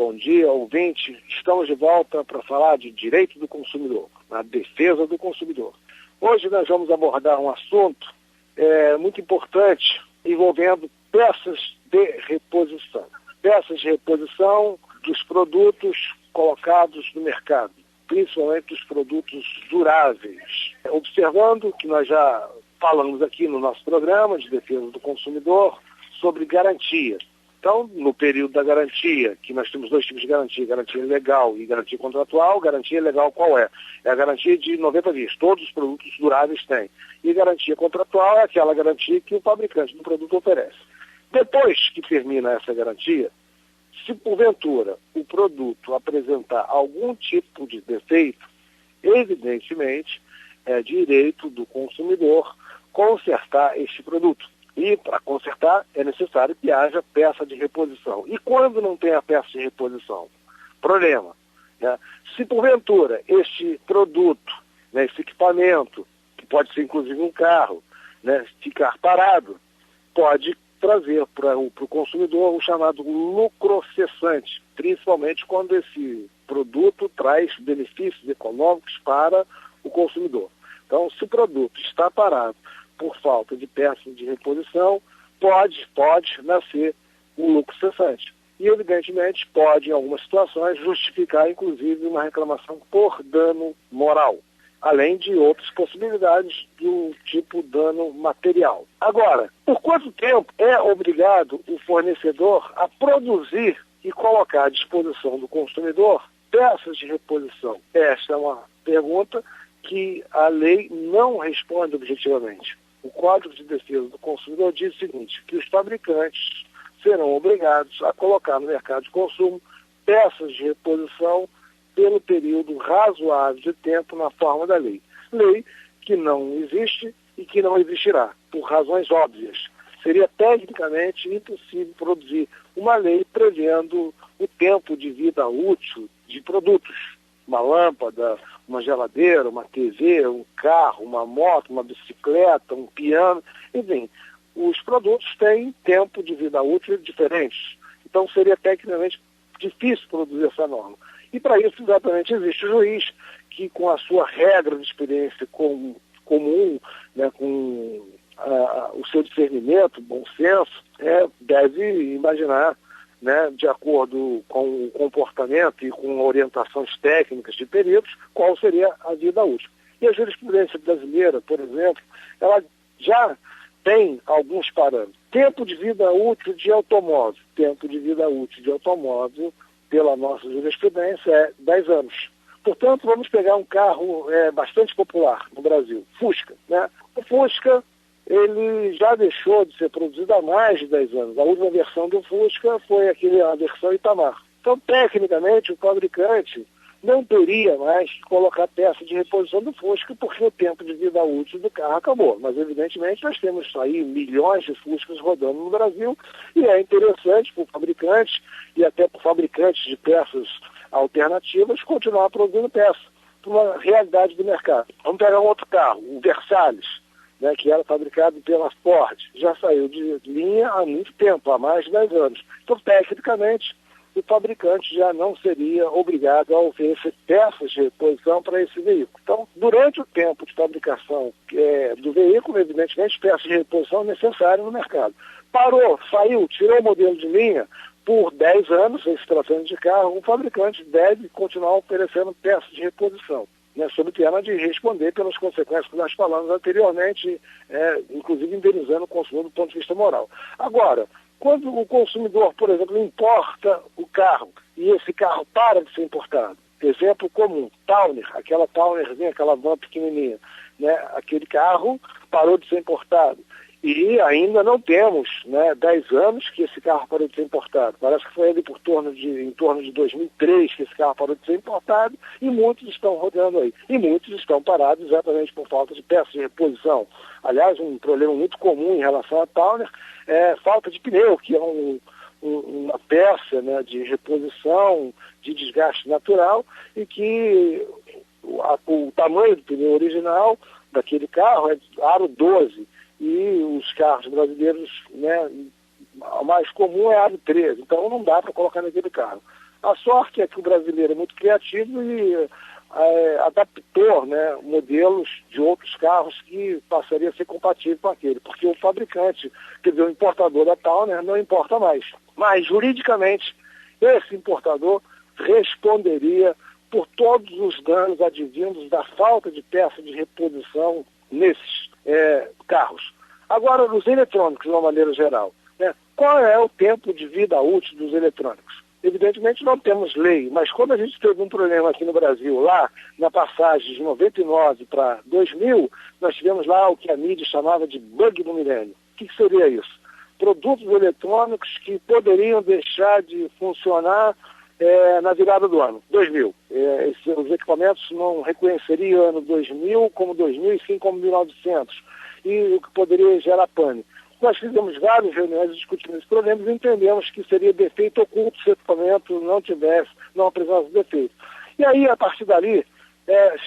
bom dia, ouvinte. Estamos de volta para falar de direito do consumidor, a defesa do consumidor. Hoje nós vamos abordar um assunto muito importante envolvendo peças de reposição. Peças de reposição dos produtos colocados no mercado, principalmente dos produtos duráveis. Observando que nós já falamos aqui no nosso programa de defesa do consumidor sobre garantia. Então, no período da garantia, que nós temos dois tipos de garantia legal e garantia contratual. Garantia legal qual é? É a garantia de 90 dias, todos os produtos duráveis têm. E garantia contratual é aquela garantia que o fabricante do produto oferece. Depois que termina essa garantia, se porventura o produto apresentar algum tipo de defeito, evidentemente é direito do consumidor consertar este produto. E para consertar é necessário que haja peça de reposição. E quando não tem a peça de reposição? Problema. Né? Se porventura este produto, né, esse equipamento, que pode ser inclusive um carro, né, ficar parado, pode trazer para o consumidor o chamado lucro cessante, principalmente quando esse produto traz benefícios econômicos para o consumidor. Então, se o produto está parado por falta de peças de reposição, pode nascer um lucro cessante. E, evidentemente, pode, em algumas situações, justificar, inclusive, uma reclamação por dano moral, além de outras possibilidades do tipo dano material. Agora, por quanto tempo é obrigado o fornecedor a produzir e colocar à disposição do consumidor peças de reposição? Esta é uma pergunta que a lei não responde objetivamente. O Código de Defesa do Consumidor diz o seguinte, que os fabricantes serão obrigados a colocar no mercado de consumo peças de reposição pelo período razoável de tempo na forma da lei. Lei que não existe e que não existirá, por razões óbvias. Seria tecnicamente impossível produzir uma lei prevendo o tempo de vida útil de produtos. Uma lâmpada, uma geladeira, uma TV, um carro, uma moto, uma bicicleta, um piano, enfim, os produtos têm tempo de vida útil diferentes. Então seria tecnicamente difícil produzir essa norma. E para isso exatamente existe o juiz que com a sua regra de experiência comum, né, com o seu discernimento, bom senso, deve imaginar, né, de acordo com o comportamento e com orientações técnicas de peritos, qual seria a vida útil. E a jurisprudência brasileira, por exemplo, ela já tem alguns parâmetros. Tempo de vida útil de automóvel. Tempo de vida útil de automóvel, pela nossa jurisprudência, é 10 anos. Portanto, vamos pegar um carro bastante popular no Brasil, Fusca. Né? O Fusca, ele já deixou de ser produzido há mais de 10 anos. A última versão do Fusca foi a versão Itamar. Então, tecnicamente, o fabricante não teria mais que colocar peça de reposição do Fusca, porque o tempo de vida útil do carro acabou. Mas, evidentemente, nós temos aí milhões de Fuscas rodando no Brasil, e é interessante para o fabricante e até para fabricantes de peças alternativas continuar produzindo peça, para uma realidade do mercado. Vamos pegar um outro carro, o Versalhes, né, que era fabricado pela Ford, já saiu de linha há muito tempo, há mais de 10 anos. Então, tecnicamente, o fabricante já não seria obrigado a oferecer peças de reposição para esse veículo. Então, durante o tempo de fabricação do veículo, evidentemente, peças de reposição necessárias no mercado. Parou, saiu, tirou o modelo de linha, por 10 anos, se tratando de carro, o fabricante deve continuar oferecendo peças de reposição, né, sob pena de responder pelas consequências que nós falamos anteriormente, inclusive indenizando o consumidor do ponto de vista moral. Agora, quando o consumidor, por exemplo, importa o carro e esse carro para de ser importado, exemplo comum, Towner, aquela Townerzinha, aquela van pequenininha, né, aquele carro parou de ser importado. E ainda não temos, né, 10 anos que esse carro parou de ser importado. Parece que foi ali em torno de 2003 que esse carro parou de ser importado, e muitos estão rodando aí. E muitos estão parados exatamente por falta de peças de reposição. Aliás, um problema muito comum em relação a Towner é falta de pneu, que é uma peça, né, de reposição, de desgaste natural, e que o tamanho do pneu original daquele carro é aro 12, e os carros brasileiros, né, o mais comum é aro 13, então não dá para colocar naquele carro. A sorte é que o brasileiro é muito criativo e adaptou, né, modelos de outros carros que passariam a ser compatíveis com aquele, porque o fabricante, quer dizer, o importador da Towner não importa mais. Mas, juridicamente, esse importador responderia por todos os danos advindos da falta de peça de reposição nesses carros. Agora, nos eletrônicos, de uma maneira geral, né, qual é o tempo de vida útil dos eletrônicos? Evidentemente não temos lei, mas quando a gente teve um problema aqui no Brasil, lá na passagem de 99 para 2000, nós tivemos lá o que a mídia chamava de bug do milênio. O que seria isso? Produtos eletrônicos que poderiam deixar de funcionar na virada do ano, 2000. Os equipamentos não reconheceriam o ano 2000 como 2000 e sim como 1900, e o que poderia gerar pânico. Nós fizemos várias reuniões discutindo esse problema e entendemos que seria defeito oculto se o equipamento não apresentasse defeito. E aí, a partir dali,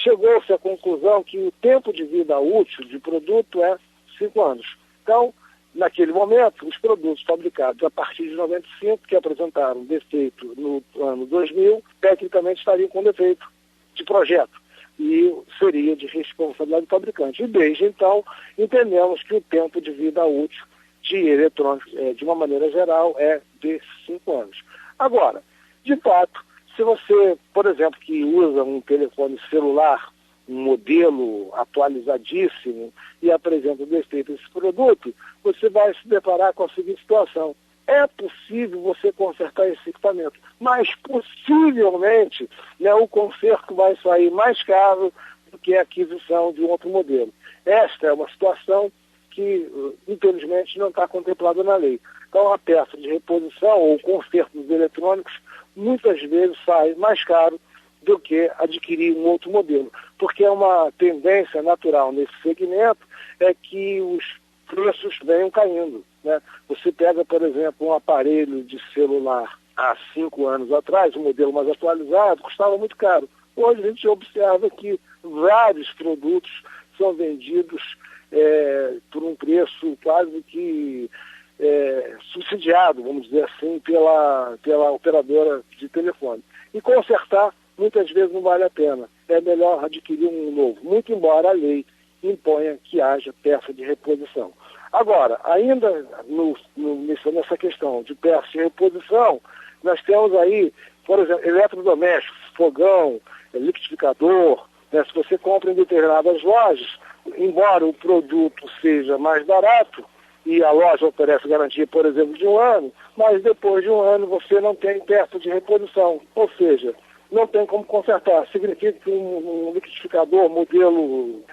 chegou-se à conclusão que o tempo de vida útil de produto é 5 anos. Então, naquele momento, os produtos fabricados a partir de 95, que apresentaram defeito no ano 2000, tecnicamente estariam com defeito de projeto e seria de responsabilidade do fabricante. E desde então, entendemos que o tempo de vida útil de eletrônicos, de uma maneira geral, é de 5 anos. Agora, de fato, se você, por exemplo, que usa um telefone celular, um modelo atualizadíssimo e apresenta defeito desse produto, você vai se deparar com a seguinte situação. É possível você consertar esse equipamento, mas possivelmente, né, o conserto vai sair mais caro do que a aquisição de um outro modelo. Esta é uma situação que, infelizmente, não está contemplada na lei. Então, a peça de reposição ou conserto dos eletrônicos muitas vezes sai mais caro do que adquirir um outro modelo, porque é uma tendência natural nesse segmento é que os preços venham caindo, né? Você pega, por exemplo, um aparelho de celular há 5 anos atrás, um modelo mais atualizado, custava muito caro. Hoje a gente observa que vários produtos são vendidos por um preço quase que subsidiado, vamos dizer assim, pela operadora de telefone. E consertar muitas vezes não vale a pena. É melhor adquirir um novo, muito embora a lei imponha que haja peça de reposição. Agora, ainda nessa questão de peça de reposição, nós temos aí, por exemplo, eletrodomésticos, fogão, liquidificador, né? Se você compra em determinadas lojas, embora o produto seja mais barato, e a loja oferece garantia, por exemplo, de 1 ano, mas depois de 1 ano você não tem peça de reposição, ou seja, não tem como consertar. Significa que um liquidificador, modelo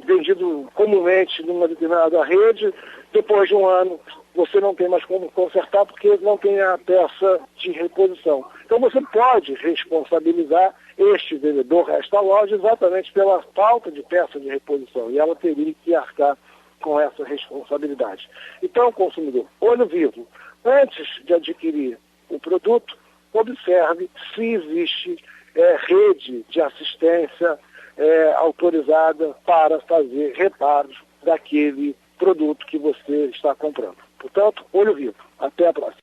vendido comumente numa determinada rede, depois de 1 ano você não tem mais como consertar porque não tem a peça de reposição. Então você pode responsabilizar este vendedor, esta loja, exatamente pela falta de peça de reposição, e ela teria que arcar com essa responsabilidade. Então, consumidor, olho vivo, antes de adquirir o produto, observe se existe rede de assistência autorizada para fazer reparos daquele produto que você está comprando. Portanto, olho vivo. Até a próxima.